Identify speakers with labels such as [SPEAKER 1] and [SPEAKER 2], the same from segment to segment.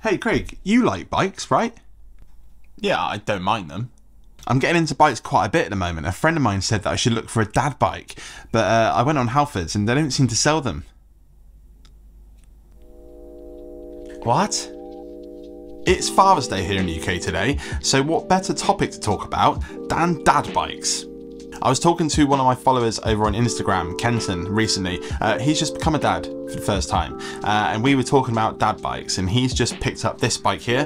[SPEAKER 1] Hey Craig, you like bikes, right?
[SPEAKER 2] Yeah, I don't mind them.
[SPEAKER 1] I'm getting into bikes quite a bit at the moment. A friend of mine said that I should look for a dad bike, but I went on Halfords and they don't seem to sell them.
[SPEAKER 2] What?
[SPEAKER 1] It's Father's Day here in the UK today, so what better topic to talk about than dad bikes? I was talking to one of my followers over on Instagram, Kenton, recently. He's just become a dad for the first time, and we were talking about dad bikes, and he's just picked up this bike here,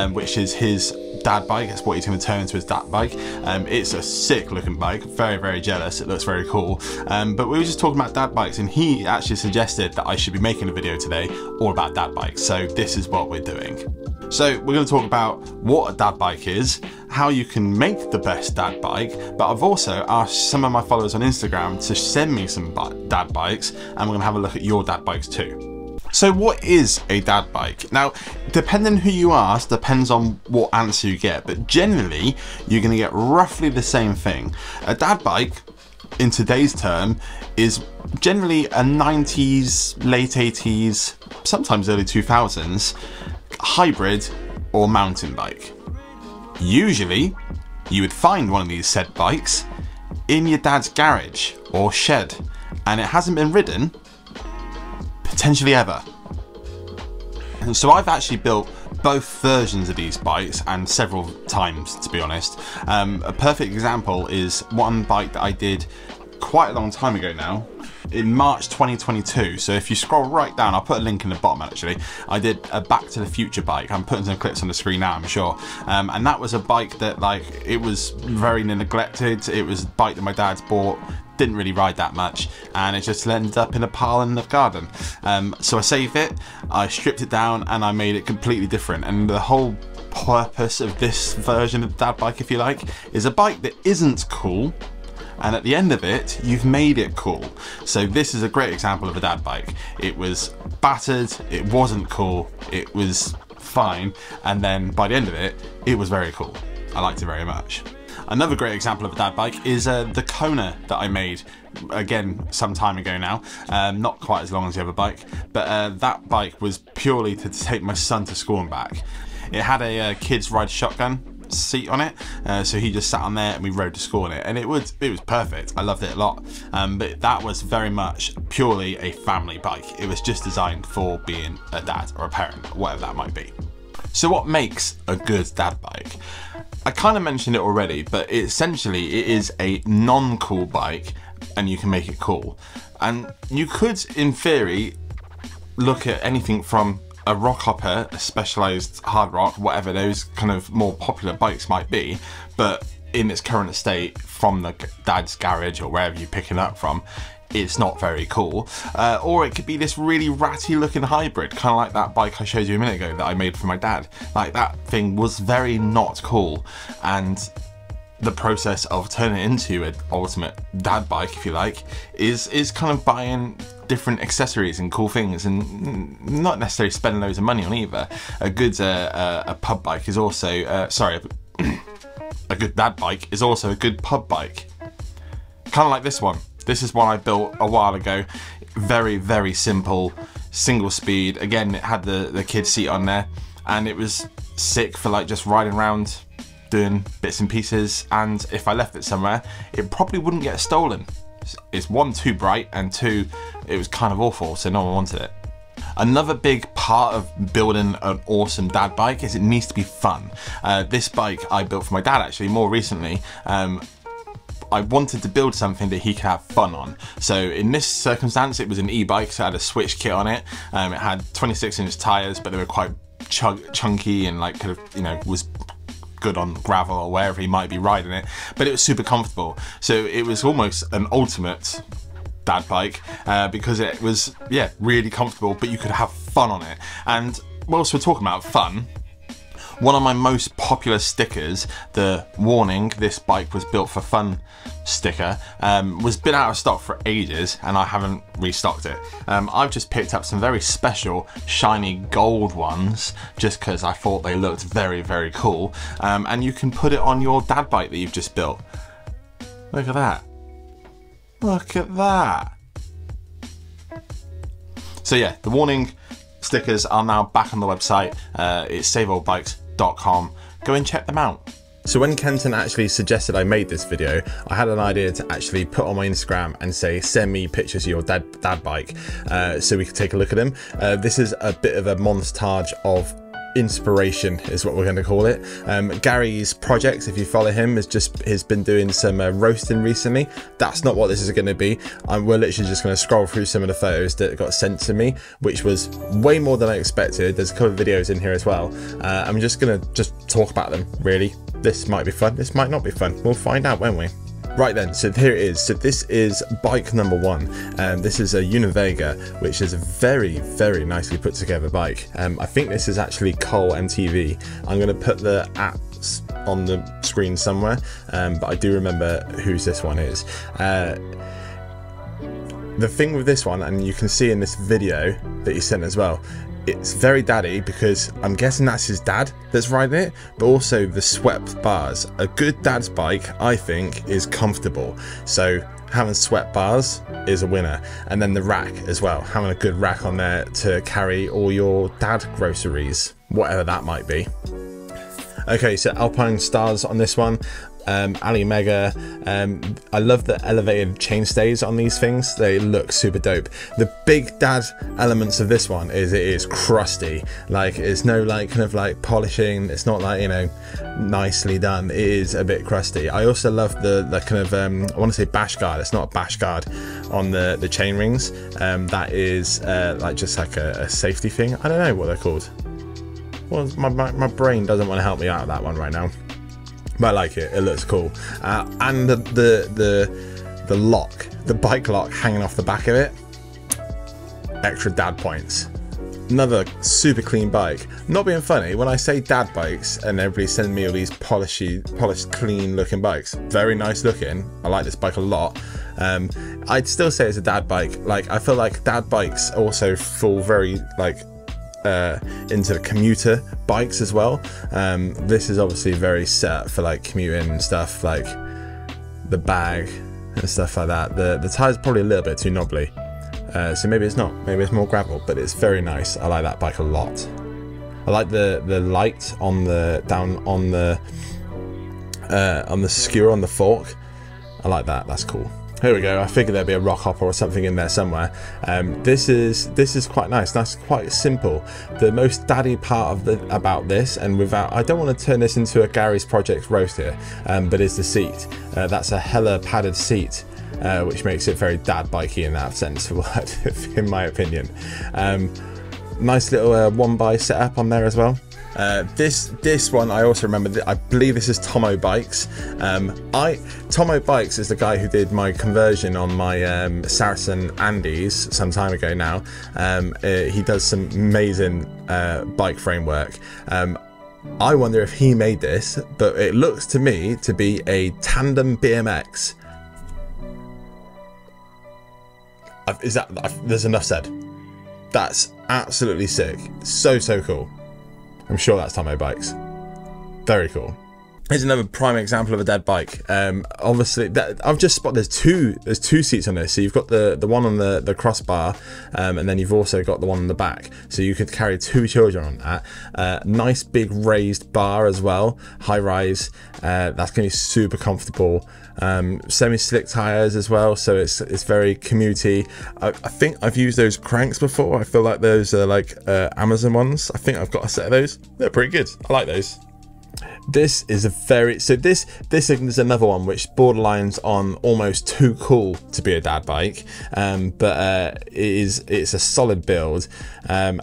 [SPEAKER 1] which is his dad bike. That's what he's going to turn into his dad bike. It's a sick looking bike, very, very jealous. It looks very cool. But we were just talking about dad bikes, and he actually suggested that I should be making a video today all about dad bikes. So this is what we're doing. So we're going to talk about what a dad bike is, how you can make the best dad bike, but I've also asked some of my followers on Instagram to send me some dad bikes, and we're going to have a look at your dad bikes too. So what is a dad bike? Now, depending who you ask, depends on what answer you get, but generally you're going to get roughly the same thing. A dad bike, in today's term, is generally a 90s, late 80s, sometimes early 2000s, hybrid or mountain bike. Usually, you would find one of these said bikes in your dad's garage or shed, and it hasn't been ridden potentially ever. And so I've actually built both versions of these bikes, and several times, to be honest. A perfect example is one bike that I did quite a long time ago now, in March 2022. So if you scroll right down, I'll put a link in the bottom actually. I did a Back to the Future bike. I'm putting some clips on the screen now, I'm sure. And that was a bike that, like, it was very neglected. It was a bike that my dad's bought, didn't really ride that much, and it just ended up in a pile in the garden. So I saved it, I stripped it down, and I made it completely different. And the whole purpose of this version of the dad bike, if you like, is a bike that isn't cool, and at the end of it, you've made it cool. So this is a great example of a dad bike. It was battered, it wasn't cool, it was fine, and then by the end of it, it was very cool. I liked it very much. Another great example of a dad bike is the Kona that I made, again, some time ago now. Not quite as long as the other bike, but that bike was purely to take my son to school and back. It had a kids ride shotgun seat on it, so he just sat on there and we rode to school in it, and it was perfect. I loved it a lot, but that was very much purely a family bike. It was just designed for being a dad or a parent, whatever that might be. So what makes a good dad bike? I kind of mentioned it already, but essentially it is a non-cool bike, and you can make it cool. And you could, in theory, look at anything from a rock hopper, a specialised hard rock, whatever those kind of more popular bikes might be, but in its current state, from the dad's garage or wherever you pick it up from, it's not very cool. Or it could be this really ratty looking hybrid, kind of like that bike I showed you a minute ago that I made for my dad. Like, that thing was very not cool, and the process of turning it into an ultimate dad bike, if you like, is kind of buying different accessories and cool things, and not necessarily spending loads of money on either. A good a pub bike is also sorry, a good dad bike is also a good pub bike. Kind of like this one. This is one I built a while ago. Very, very simple, single speed. Again, it had the kid seat on there, and it was sick for like just riding around, doing bits and pieces. And if I left it somewhere, it probably wouldn't get stolen. It's one, too bright, and two, it was kind of awful, so no one wanted it. Another big part of building an awesome dad bike is it needs to be fun. This bike I built for my dad actually more recently. I wanted to build something that he could have fun on. So in this circumstance, it was an e-bike, so it had a switch kit on it. It had 26-inch tires, but they were quite chunky and like kind of, you know, was good on gravel or wherever he might be riding it, but it was super comfortable. So it was almost an ultimate dad bike because it was, yeah, really comfortable, but you could have fun on it. And whilst we're talking about fun, one of my most popular stickers, the warning, "This bike was built for fun" sticker, was been out of stock for ages, and I haven't restocked it. I've just picked up some very special shiny gold ones just because I thought they looked very, very cool, and you can put it on your dad bike that you've just built. Look at that. Look at that. So yeah, the warning, stickers are now back on the website. It's saveoldbikes.com. Go and check them out. So when Kenton actually suggested I made this video, I had an idea to actually put on my Instagram and say, send me pictures of your dad bike, so we could take a look at them. This is a bit of a montage of inspiration is what we're going to call it. Gary's projects, if you follow him, has been doing some roasting recently. That's not what this is going to be. We're literally just going to scroll through some of the photos that got sent to me, which was way more than I expected. There's a couple of videos in here as well. I'm just going to talk about them, really. This might be fun, this might not be fun. We'll find out, won't we? Right then, so here it is. So this is bike number 1. This is a Univega, which is a very, very nicely put together bike. I think this is actually Cole MTV. I'm going to put the apps on the screen somewhere, but I do remember whose this one is. The thing with this one, and you can see in this video that he sent as well, it's very daddy because I'm guessing that's his dad that's riding it, but also the swept bars. A good dad's bike, I think, is comfortable. So having swept bars is a winner. And then the rack as well, having a good rack on there to carry all your dad groceries, whatever that might be. Okay, so Alpine Stars on this one. Ali Mega. I love the elevated chainstays on these things. They look super dope. The big dad elements of this one is it is crusty. Like, it's no like kind of like polishing. It's not like, you know, nicely done. It is a bit crusty. I also love the kind of I want to say bash guard. It's not a bash guard on the chain rings. That is like just like a safety thing. I don't know what they're called. Well, my brain doesn't want to help me out with that one right now. But I like it. It looks cool, and the lock, the bike lock hanging off the back of it, extra dad points. Another super clean bike. Not being funny, when I say dad bikes and everybody sends me all these polished, clean looking bikes, very nice looking. I like this bike a lot. I'd still say it's a dad bike. Like, I feel like dad bikes also fall very like into the commuter bikes as well. This is obviously very set for like commuting and stuff, like the bag and stuff like that. The tire's probably a little bit too knobbly, so maybe it's not, maybe it's more gravel, but it's very nice. I like that bike a lot. I like the light on the on the skewer on the fork. I like that, that's cool. Here we go. I figured there'd be a rock hopper or something in there somewhere. This is quite nice. That's quite simple. The most daddy part of about this, and without, I don't want to turn this into a Gary's Project roast here, but is the seat. That's a hella padded seat, which makes it very dad bikey in that sense of the word, in my opinion. Nice little 1x setup on there as well. This one I also remember, I believe this is Tomo Bikes. Tomo Bikes is the guy who did my conversion on my Saracen Andes some time ago now. He does some amazing bike framework. I wonder if he made this, but it looks to me to be a tandem BMX. There's enough said. That's absolutely sick. So cool. I'm sure that's Tomo Bikes. Very cool. Here's another prime example of a dad bike. Obviously, I've just spotted there's two seats on this. So you've got the one on the crossbar, and then you've also got the one on the back. So you could carry 2 children on that. Nice big raised bar as well, high rise. That's gonna be super comfortable. Semi-slick tires as well, so it's very commutey. I think I've used those cranks before. I feel like those are like Amazon ones. I think I've got a set of those. They're pretty good. I like those. This is a very, this is another one which borderlines on almost too cool to be a dad bike, but it's a solid build, and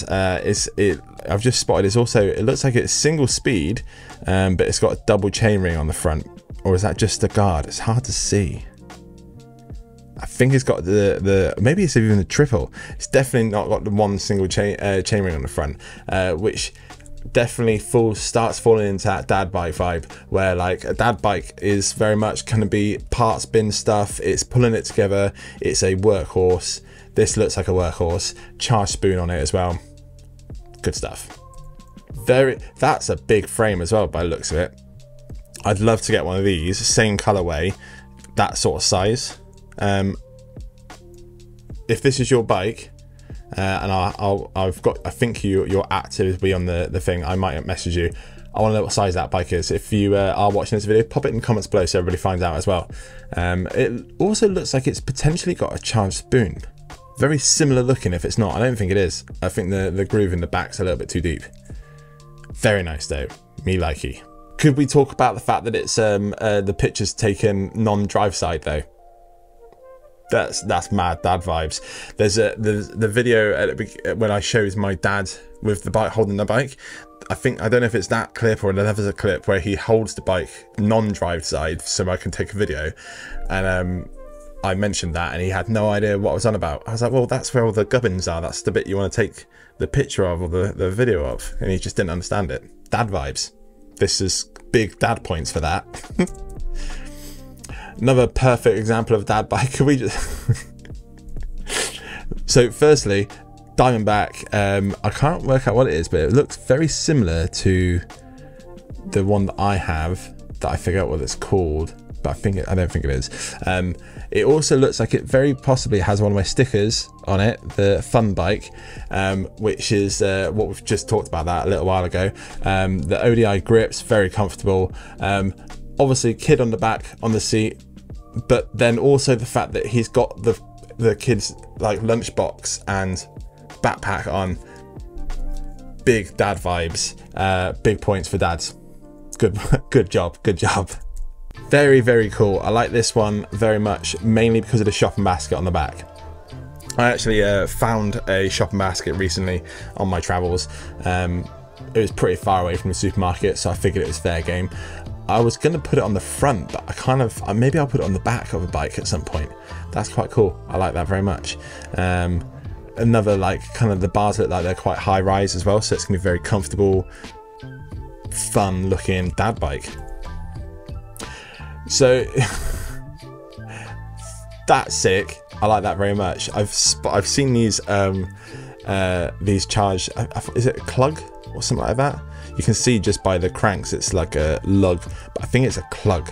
[SPEAKER 1] I've just spotted it's also, it looks like it's single speed, but it's got a double chainring on the front, or is that just the guard? It's hard to see. I think it's got maybe it's even the triple. It's definitely not got the one single chainring on the front, which definitely starts falling into that dad bike vibe, where like a dad bike is very much going to be parts bin stuff. It's pulling it together. It's a workhorse. This looks like a workhorse. Charge spoon on it as well. Good stuff. That's a big frame as well by the looks of it. I'd love to get one of these, same colorway, that sort of size. If this is your bike, and I think you're actively on the thing. I might message you. I want to know what size that bike is. If you are watching this video, pop it in the comments below so everybody finds out as well. It also looks like it's potentially got a charged spoon. Very similar looking if it's not. I don't think it is. I think the groove in the back's a little bit too deep. Very nice though. Me likey. Could we talk about the fact that it's the picture's taken non-drive side though? That's mad dad vibes. There's the video when I showed my dad with the bike holding the bike. I don't know if it's that clip or another clip where he holds the bike non-drive side so I can take a video, and I mentioned that and he had no idea what I was on about. I was like, well, that's where all the gubbins are. That's the bit you want to take the picture of or the video of, and he just didn't understand it. Dad vibes. This is big dad points for that. Another perfect example of dad bike. Could we just so firstly, Diamondback, I can't work out what it is, but it looks very similar to the one that I have that I figure out what it's called, but I don't think it is. It also looks like it very possibly has one of my stickers on it, the Fun Bike, which is what we've just talked about that a little while ago. The ODI grips, very comfortable. Obviously kid on the back on the seat, but then also the fact that he's got the kid's like lunchbox and backpack on. Big dad vibes. Big points for dads. Good job. Very, very cool. I like this one very much, mainly because of the shopping basket on the back. I actually found a shopping basket recently on my travels. It was pretty far away from the supermarket, so I figured it was fair game. I was going to put it on the front, but maybe I'll put it on the back of a bike at some point. That's quite cool. I like that very much. Another, like, kind of the bars look like they're quite high rise as well, so it's going to be very comfortable, fun looking dad bike. So that's sick. I like that very much. I've seen these charged, is it a Klug or something like that? You can see just by the cranks it's like a lug, but I think it's a Klug.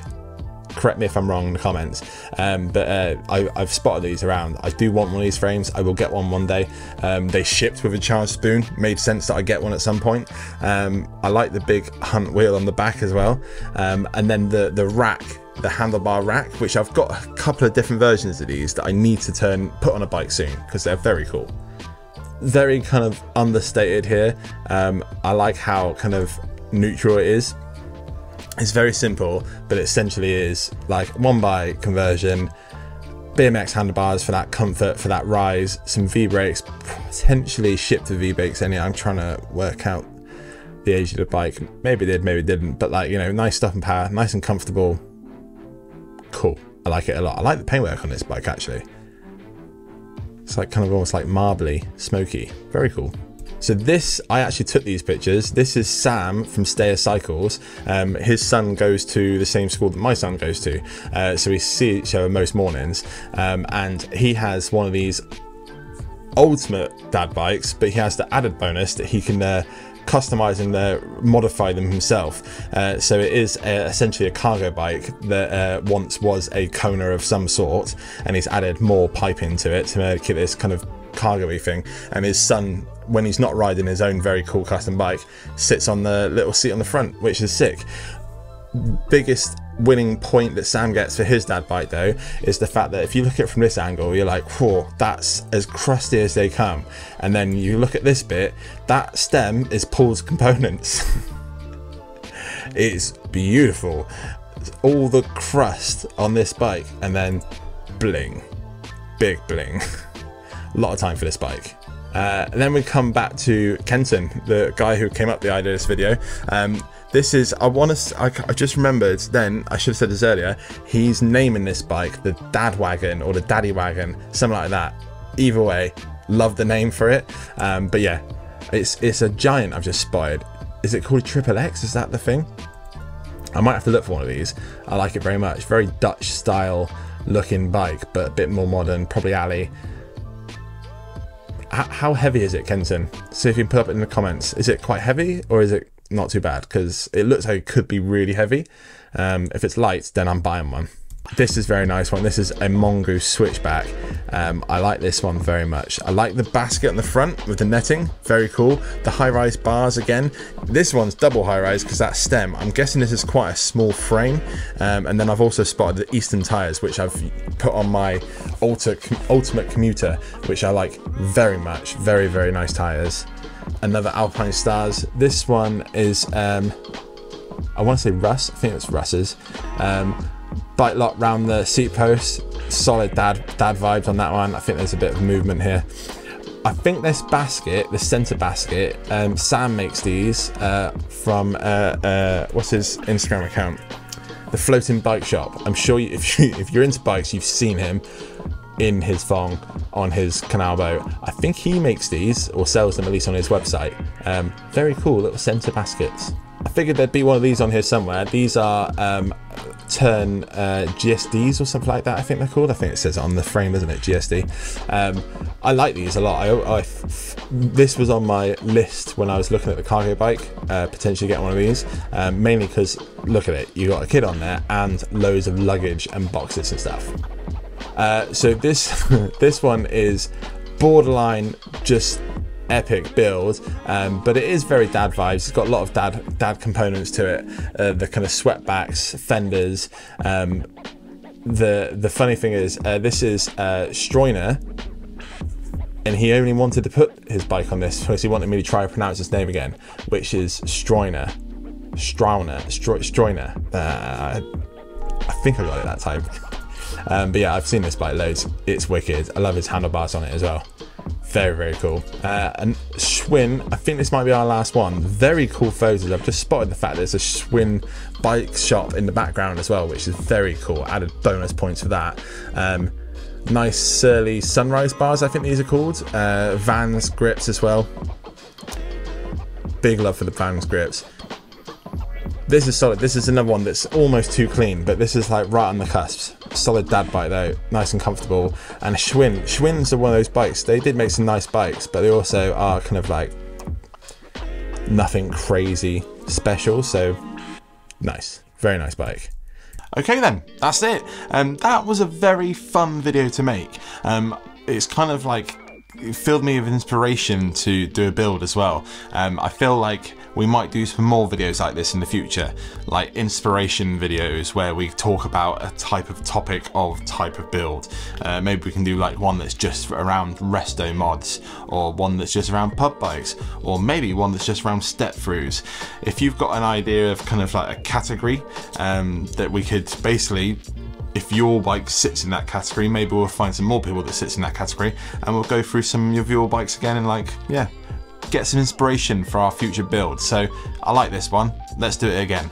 [SPEAKER 1] Correct me if I'm wrong in the comments. I've spotted these around. I do want one of these frames. I will get one day. They shipped with a charged spoon. Made sense that I get one at some point. I like the big hunt wheel on the back as well. And then the rack, the handlebar rack, which I've got a couple of different versions of these that I need to put on a bike soon because they're very cool. Very kind of understated here. I like how kind of neutral it is. It's very simple, but it essentially is like one by conversion, BMX handlebars for that comfort, for that rise, some V-brakes, potentially shipped to V-brakes anyway. I'm trying to work out the age of the bike. Maybe it did, maybe it didn't, but like, you know, nice stuff and power, nice and comfortable. Cool. I like it a lot. I like the paintwork on this bike actually. It's like kind of almost like marbly, smoky. Very cool. So this, I actually took these pictures. This is Sam from Stayer Cycles. His son goes to the same school that my son goes to. So we see each other most mornings. And he has one of these ultimate dad bikes, but he has the added bonus that he can customize and modify them himself. So it is essentially a cargo bike that once was a Kona of some sort, and he's added more piping to it to make it this kind of cargo-y thing. And his son, when he's not riding his own very cool custom bike, sits on the little seat on the front, which is sick. Biggest winning point that Sam gets for his dad bike though is the fact that if you look at it from this angle, you're like, whoa, that's as crusty as they come. And then you look at this bit, that stem is Paul's components. It's beautiful. All the crust on this bike, and then bling, big bling. A lot of time for this bike. And then we come back to Kenton, the guy who came up with the idea of this video. This is, I just remembered then, I should have said this earlier, he's naming this bike the Dad Wagon or the Daddy Wagon, something like that. Either way, love the name for it. But yeah, it's a giant I've just spotted. Is it called Triple X? Is that the thing? I might have to look for one of these. I like it very much. Very Dutch style looking bike, but a bit more modern, probably alley. How heavy is it, Kenton? See if you can put up in the comments. Is it quite heavy or is it not too bad? Because it looks like it could be really heavy. If it's light, then I'm buying one. This is a very nice one. This is a mongoose switchback. I like this one very much. I like the basket on the front with the netting, very cool. The high-rise bars again. This one's double high-rise because that's stem. I'm guessing this is quite a small frame. And then I've also spotted the Eastern tyres, which I've put on my Ultimate Commuter, which I like very much. Very, very nice tyres. Another Alpine Stars. This one is, I want to say Russ. I think it's Russ's. Bike lock round the seat post, solid dad vibes on that one. I think there's a bit of movement here. I think this basket, the center basket, Sam makes these from what's his Instagram account, the Floating Bike Shop. I'm sure if you're into bikes, you've seen him in his thong on his canal boat. I think he makes these or sells them, at least on his website. Very cool little center baskets. I figured there'd be one of these on here somewhere. These are Turn GSDs or something like that, I think they're called. I think it says it on the frame, isn't it? GSD. I like these a lot. This was on my list when I was looking at the cargo bike, potentially getting one of these, mainly because look at it, you got a kid on there and loads of luggage and boxes and stuff. So this one is borderline just epic build, but it is very dad vibes. It's got a lot of dad components to it. The kind of sweatbacks, fenders. The funny thing is, this is Stroiner, and he only wanted to put his bike on this because he wanted me to try and pronounce his name again, which is Stroiner. I think I got it that time. But yeah, I've seen this bike loads. It's wicked. I love his handlebars on it as well. Very, very cool. And Schwinn, I think this might be our last one. Very cool photos. I've just spotted the fact there's a Schwinn bike shop in the background as well, which is very cool. Added bonus points for that. Nice Surly Sunrise bars, I think these are called. Vans grips as well. Big love for the Vans grips. This is solid. This is another one that's almost too clean, but this is like right on the cusp. Solid dad bike though, nice and comfortable. And Schwinn's are one of those bikes. They did make some nice bikes, but they also are kind of like nothing crazy special. So nice, very nice bike. Okay then, that's it. That was a very fun video to make. It's kind of like, it filled me with inspiration to do a build as well. I feel like we might do some more videos like this in the future, like inspiration videos where we talk about a type of topic of type of build. Maybe we can do like one that's just around resto mods, or one that's just around pub bikes, or maybe one that's just around step throughs. If you've got an idea of kind of like a category that we could basically, if your bike sits in that category, maybe we'll find some more people that sits in that category and we'll go through some of your bikes again and like, yeah, get some inspiration for our future build. So I like this one, let's do it again.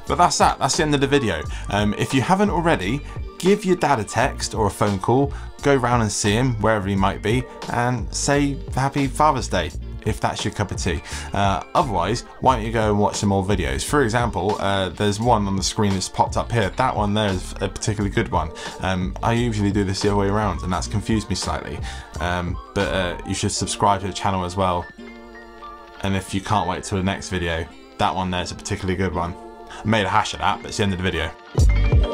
[SPEAKER 1] But that's the end of the video. If you haven't already, give your dad a text or a phone call, go round and see him wherever he might be and say Happy Father's Day, if that's your cup of tea. Otherwise, why don't you go and watch some more videos. For example, there's one on the screen that's popped up here. That one there is a particularly good one. I usually do this the other way around and that's confused me slightly. But you should subscribe to the channel as well. And if you can't wait till the next video, that one there's a particularly good one. I made a hash of that, but it's the end of the video.